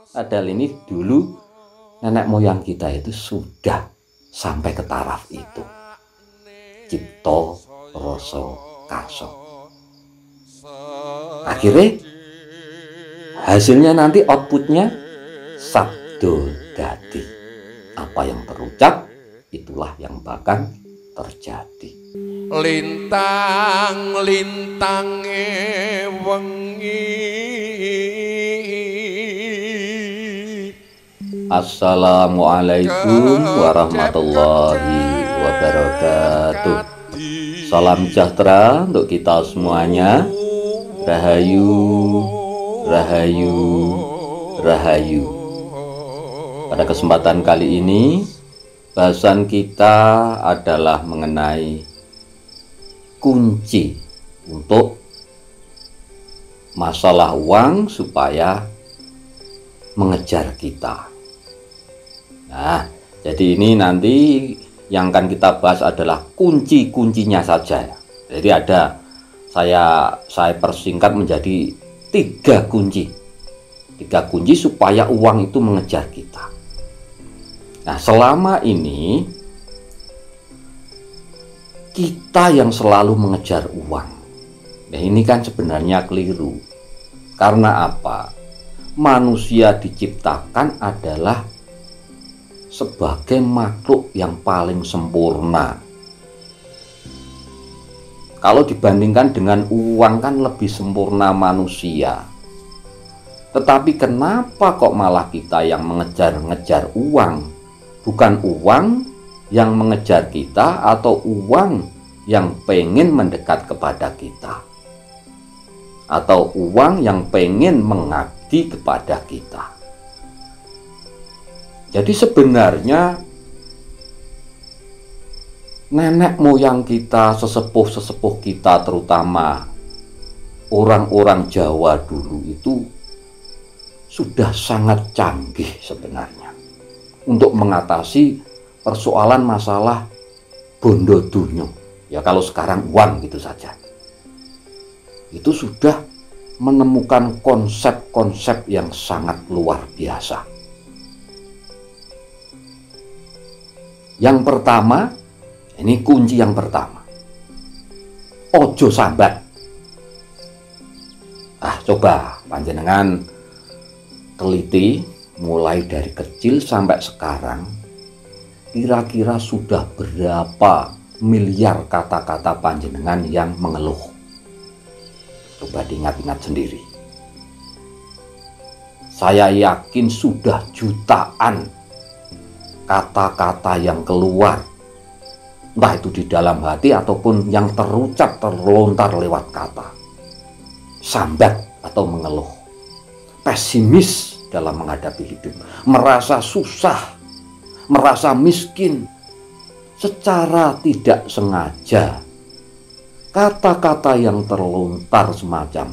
Padahal ini dulu nenek moyang kita itu sudah sampai ke taraf itu. Cipto rasa karso. Akhirnya hasilnya nanti outputnya sabdo dadi. Apa yang terucap itulah yang bakal terjadi. Lintang-lintange wengi. Assalamualaikum warahmatullahi wabarakatuh. Salam sejahtera untuk kita semuanya. Rahayu, rahayu, rahayu. Pada kesempatan kali ini bahasan kita adalah mengenai kunci untuk masalah uang supaya mengejar kita. Nah, jadi ini nanti yang akan kita bahas adalah kunci-kuncinya saja. Jadi ada saya persingkat menjadi 3 kunci. 3 kunci supaya uang itu mengejar kita. Nah, selama ini kita yang selalu mengejar uang. Nah, ini kan sebenarnya keliru. Karena apa? Manusia diciptakan adalah sebagai makhluk yang paling sempurna. Kalau dibandingkan dengan uang kan lebih sempurna manusia. Tetapi kenapa kok malah kita yang mengejar-ngejar uang? Bukan uang yang mengejar kita atau uang yang pengen mendekat kepada kita, atau uang yang pengen mengabdi kepada kita. Jadi sebenarnya nenek moyang kita, sesepuh-sesepuh kita, terutama orang-orang Jawa dulu itu sudah sangat canggih sebenarnya untuk mengatasi persoalan masalah bondo dunyo. Ya kalau sekarang uang gitu saja. Itu sudah menemukan konsep-konsep yang sangat luar biasa. Yang pertama, ini kunci yang pertama. Ojo sambat. Coba panjenengan teliti mulai dari kecil sampai sekarang. Kira-kira sudah berapa miliar kata-kata panjenengan yang mengeluh? Coba diingat-ingat sendiri. Saya yakin sudah jutaan kata-kata yang keluar, entah itu di dalam hati ataupun yang terucap terlontar lewat kata. Sambat atau mengeluh, pesimis dalam menghadapi hidup, merasa susah, merasa miskin. Secara tidak sengaja kata-kata yang terlontar semacam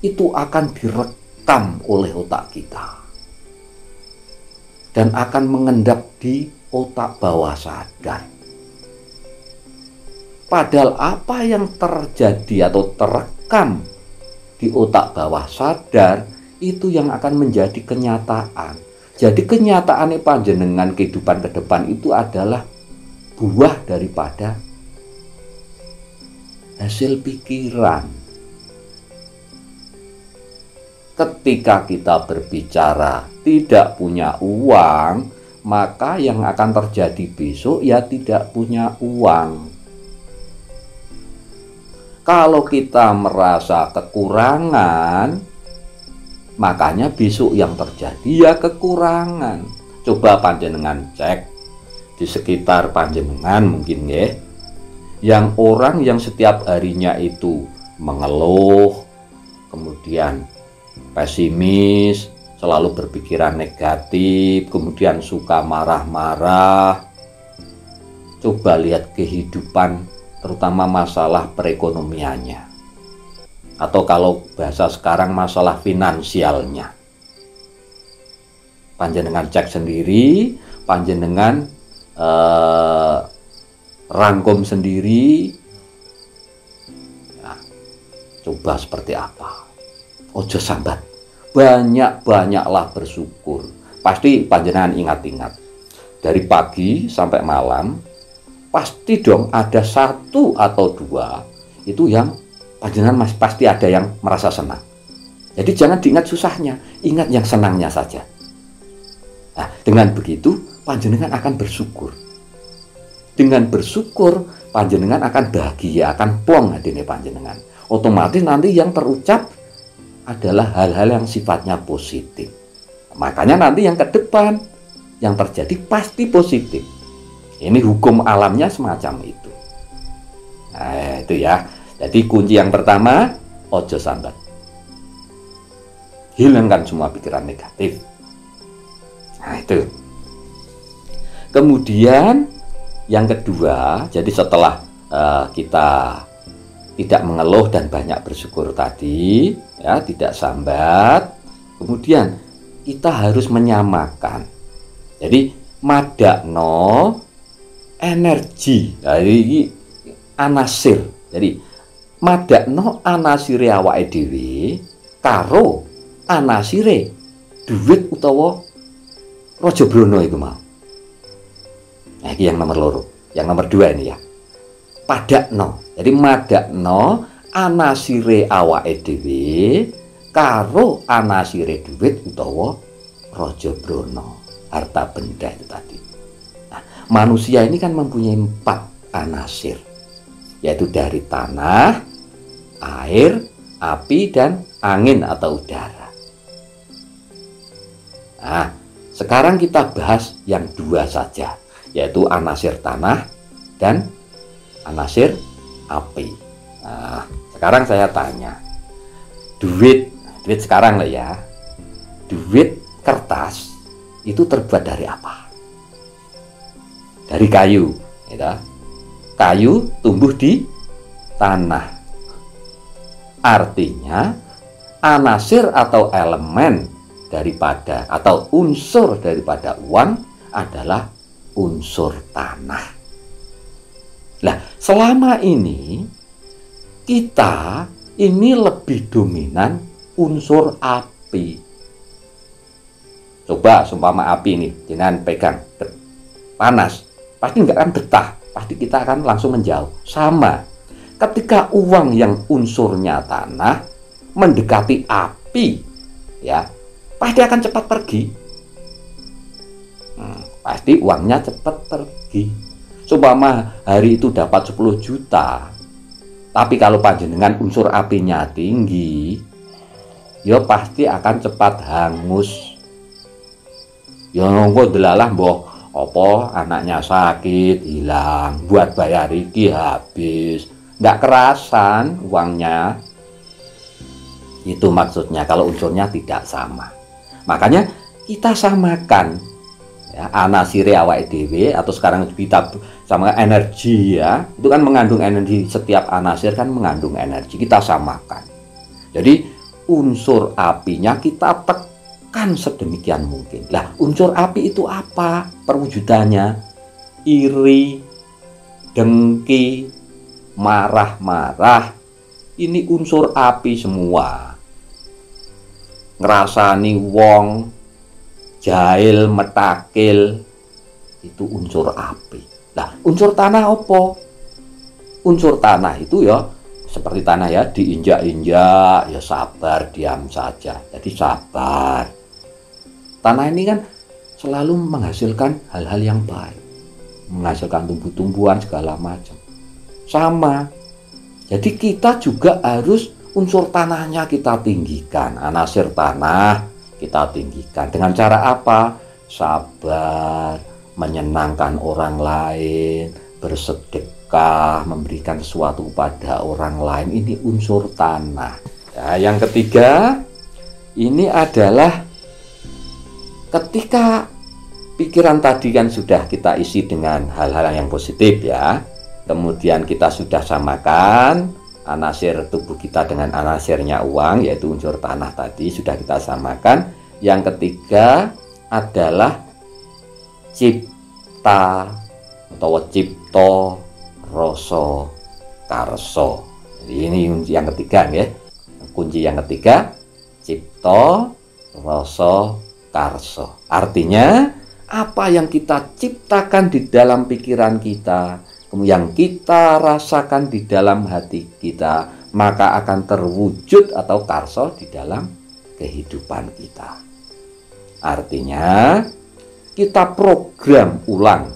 itu akan direkam oleh otak kita dan akan mengendap di otak bawah sadar. Padahal apa yang terjadi atau terekam di otak bawah sadar itu yang akan menjadi kenyataan. Jadi kenyataan panjenengan kehidupan ke depan itu adalah buah daripada hasil pikiran. Ketika kita berbicara tidak punya uang, maka yang akan terjadi besok ya tidak punya uang. Kalau kita merasa kekurangan, makanya besok yang terjadi ya kekurangan. Coba panjenengan cek di sekitar panjenengan mungkin ya, yang orang yang setiap harinya itu mengeluh, kemudian pesimis, selalu berpikiran negatif, kemudian suka marah-marah. Coba lihat kehidupan, terutama masalah perekonomiannya, atau kalau bahasa sekarang masalah finansialnya. Panjenengan cek sendiri, panjenengan rangkum sendiri. Nah, coba seperti apa. Ojo sambat, banyak-banyaklah bersyukur. Pasti panjenengan ingat-ingat, dari pagi sampai malam pasti dong ada satu atau dua itu yang panjenengan pasti ada yang merasa senang. Jadi jangan diingat susahnya, ingat yang senangnya saja. Nah, dengan begitu panjenengan akan bersyukur. Dengan bersyukur panjenengan akan bahagia, akan plong hadine panjenengan. Otomatis nanti yang terucap adalah hal-hal yang sifatnya positif. Makanya nanti yang ke depan yang terjadi pasti positif. Ini hukum alamnya semacam itu. Nah, itu ya. Jadi kunci yang pertama, ojo sambat. Hilangkan semua pikiran negatif. Nah, itu. Kemudian yang kedua, jadi setelah kita tidak mengeluh dan banyak bersyukur tadi, ya, tidak sambat. Kemudian kita harus menyamakan. Jadi madakno energi dari anasir. Jadi madakno anasire awake dhewe karo anasire duit utawa Raja Brana iku mau. Nah, ini yang nomor loro. Yang nomor dua ini ya. Padakno. Jadi madakno anasire awake dhewe karo anasire duit utawa Raja Brana, harta benda itu tadi. Nah, manusia ini kan mempunyai 4 anasir, yaitu dari tanah, air, api, dan angin atau udara. Nah, sekarang kita bahas yang 2 saja, yaitu anasir tanah dan anasir api. Nah, sekarang saya tanya, duit sekarang lah ya, duit kertas itu terbuat dari apa? Dari kayu, ya. Kayu tumbuh di tanah. Artinya anasir atau elemen daripada atau unsur daripada uang adalah unsur tanah. Nah, selama ini kita ini lebih dominan unsur api. Coba seumpama api ini dengan pegang panas, pasti nggak akan betah, pasti kita akan langsung menjauh. Sama ketika uang yang unsurnya tanah mendekati api, ya pasti akan cepat pergi. Pasti uangnya cepat pergi. Seumpama hari itu dapat 10 juta, tapi kalau panjenengan unsur apinya tinggi, ya pasti akan cepat hangus. Ya nongko delalah mbok apa anaknya sakit hilang, buat bayar iki habis, nggak kerasan uangnya. Itu maksudnya kalau unsurnya tidak sama. Makanya kita samakan ya, anasire awake dhewe atau sekarang kita sama energi ya, itu kan mengandung energi, setiap anasir kan mengandung energi, kita samakan. Jadi unsur apinya kita tekan sedemikian mungkin. Lah, unsur api itu apa perwujudannya? Iri, dengki, marah-marah. Ini unsur api semua. Ngrasani wong, jahil, metakil, itu unsur api. Lah, unsur tanah apa? Unsur tanah itu ya seperti tanah ya, diinjak-injak, ya sabar, diam saja. Jadi sabar. Tanah ini kan selalu menghasilkan hal-hal yang baik, menghasilkan tumbuh-tumbuhan segala macam. Sama. Jadi kita juga harus unsur tanahnya kita tinggikan, anasir tanah kita tinggikan. Dengan cara apa? Sabar, menyenangkan orang lain, bersedekah, memberikan sesuatu kepada orang lain. Ini unsur tanah. Ya, yang ketiga, ini adalah ketika pikiran tadi kan sudah kita isi dengan hal-hal yang positif ya. Kemudian kita sudah samakan anasir tubuh kita dengan anasirnya uang, yaitu unsur tanah tadi sudah kita samakan. Yang ketiga adalah cipta atau cipto rasa karso. Jadi ini kunci yang ketiga ya. Kunci yang ketiga, cipta rasa, karsa. Artinya apa yang kita ciptakan di dalam pikiran kita, yang kita rasakan di dalam hati kita, maka akan terwujud atau karsa di dalam kehidupan kita. Artinya kita program ulang.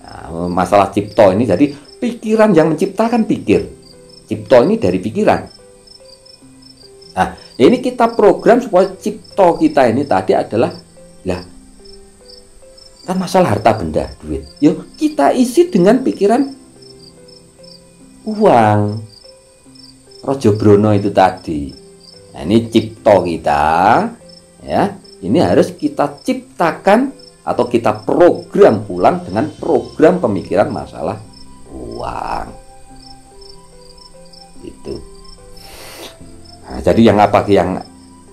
Nah, masalah cipta ini, jadi pikiran yang menciptakan pikir. Cipta ini dari pikiran. Nah, ini kita program supaya cipta kita ini tadi adalah, lah, kan masalah harta benda, duit. Yuk kita isi dengan pikiran uang. Rojo Brono itu tadi. Nah, ini cipta kita, ya. Ini harus kita ciptakan atau kita program ulang dengan program pemikiran masalah uang. Itu. Nah, jadi yang apa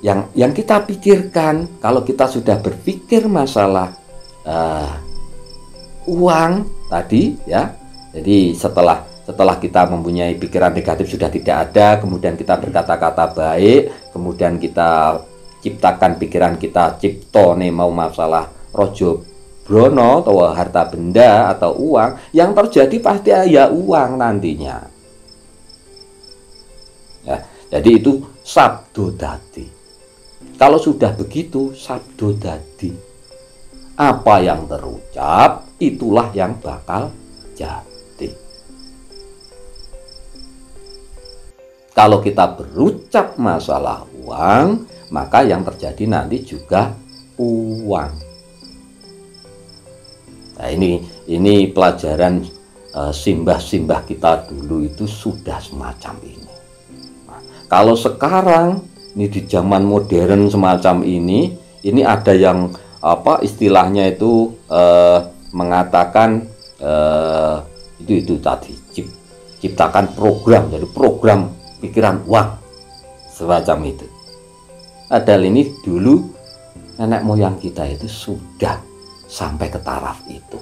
yang kita pikirkan kalau kita sudah berpikir masalah uang tadi, ya. Jadi setelah kita mempunyai pikiran negatif sudah tidak ada, kemudian kita berkata-kata baik, kemudian kita ciptakan pikiran kita cipto nih mau masalah rojo brono atau harta benda atau uang, yang terjadi pasti ya uang nantinya. Ya, jadi itu sabdo dadi. Kalau sudah begitu sabdo dadi. Apa yang terucap itulah yang bakal jadi. Kalau kita berucap masalah uang, maka yang terjadi nanti juga uang. Nah, ini pelajaran simbah-simbah kita dulu itu sudah semacam ini. Nah, kalau sekarang ini di zaman modern semacam ini ada yang apa istilahnya itu mengatakan itu tadi ciptakan program, jadi program pikiran uang semacam itu. Padahal ini dulu nenek moyang kita itu sudah sampai ke taraf itu.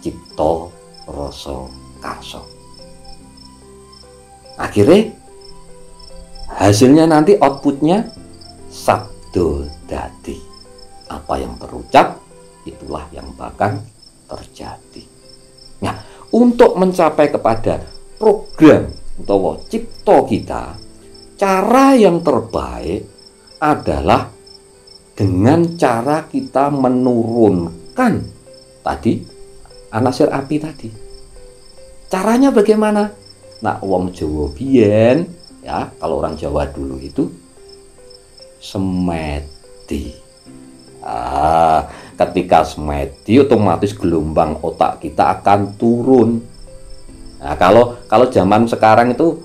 Cipto, rasa, karsa. Akhirnya hasilnya nanti outputnya sabdo dadi. Apa yang terucap itulah yang bakal terjadi. Nah, untuk mencapai kepada program atau cipto kita, cara yang terbaik adalah dengan cara kita menurunkan tadi anasir api tadi. Caranya bagaimana? Nah, wong Jawa biyen, ya, kalau orang Jawa dulu itu semedi. Ketika semedi otomatis gelombang otak kita akan turun. Nah, kalau zaman sekarang itu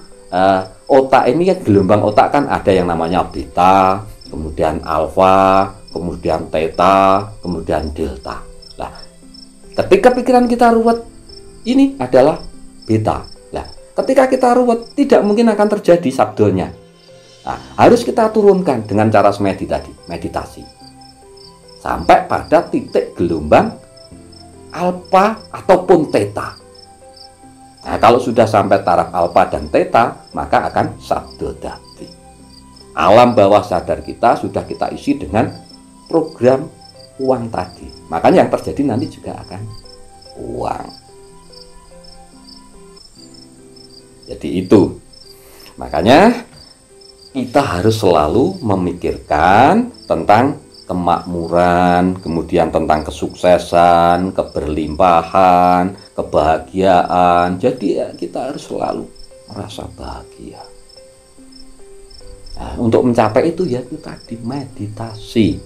otak ini kan gelombang otak kan ada yang namanya beta, kemudian alfa, kemudian theta, kemudian delta. Nah, ketika pikiran kita ruwet, ini adalah beta. Nah, ketika kita ruwet, tidak mungkin akan terjadi sabdonya. Nah, harus kita turunkan dengan cara semedi tadi, meditasi. Sampai pada titik gelombang alfa ataupun theta. Nah, kalau sudah sampai taraf alfa dan theta, maka akan sabdo dadi. Alam bawah sadar kita sudah kita isi dengan program uang tadi. Makanya yang terjadi nanti juga akan uang. Jadi itu. Makanya kita harus selalu memikirkan tentang kemakmuran, kemudian tentang kesuksesan, keberlimpahan, kebahagiaan. Jadi ya, kita harus selalu merasa bahagia. Nah, untuk mencapai itu ya itu tadi meditasi.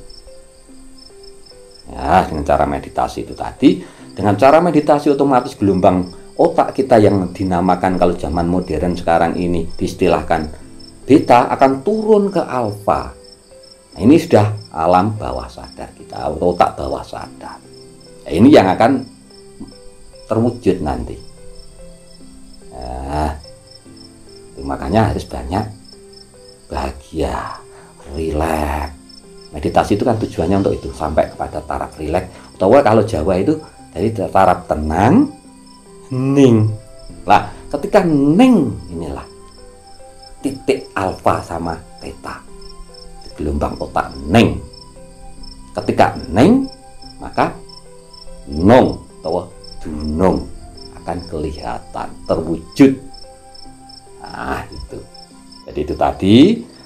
Ya, dengan cara meditasi itu tadi, dengan cara meditasi otomatis gelombang otak kita yang dinamakan kalau zaman modern sekarang ini diistilahkan beta akan turun ke alfa. Nah, ini sudah alam bawah sadar kita, otak bawah sadar. Nah, ini yang akan terwujud nanti. Nah, makanya harus banyak bahagia, rileks. Meditasi itu kan tujuannya untuk itu, sampai kepada taraf rileks. Atau kalau Jawa itu dari taraf tenang, ning. Nah, ketika ning inilah titik alfa sama theta. gelombang otak neng. Ketika neng, maka nong atau dunong akan kelihatan, terwujud. Nah itu. Jadi itu tadi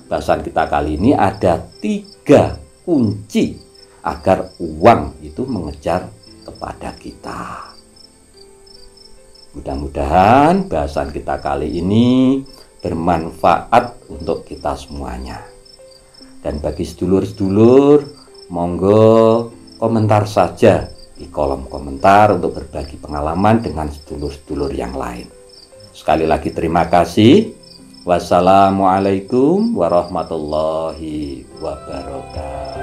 bahasan kita kali ini ada 3 kunci agar uang itu mengejar kepada kita. Mudah-mudahan bahasan kita kali ini bermanfaat untuk kita semuanya. Dan bagi sedulur-sedulur, monggo komentar saja di kolom komentar untuk berbagi pengalaman dengan sedulur-sedulur yang lain. Sekali lagi terima kasih. Wassalamualaikum warahmatullahi wabarakatuh.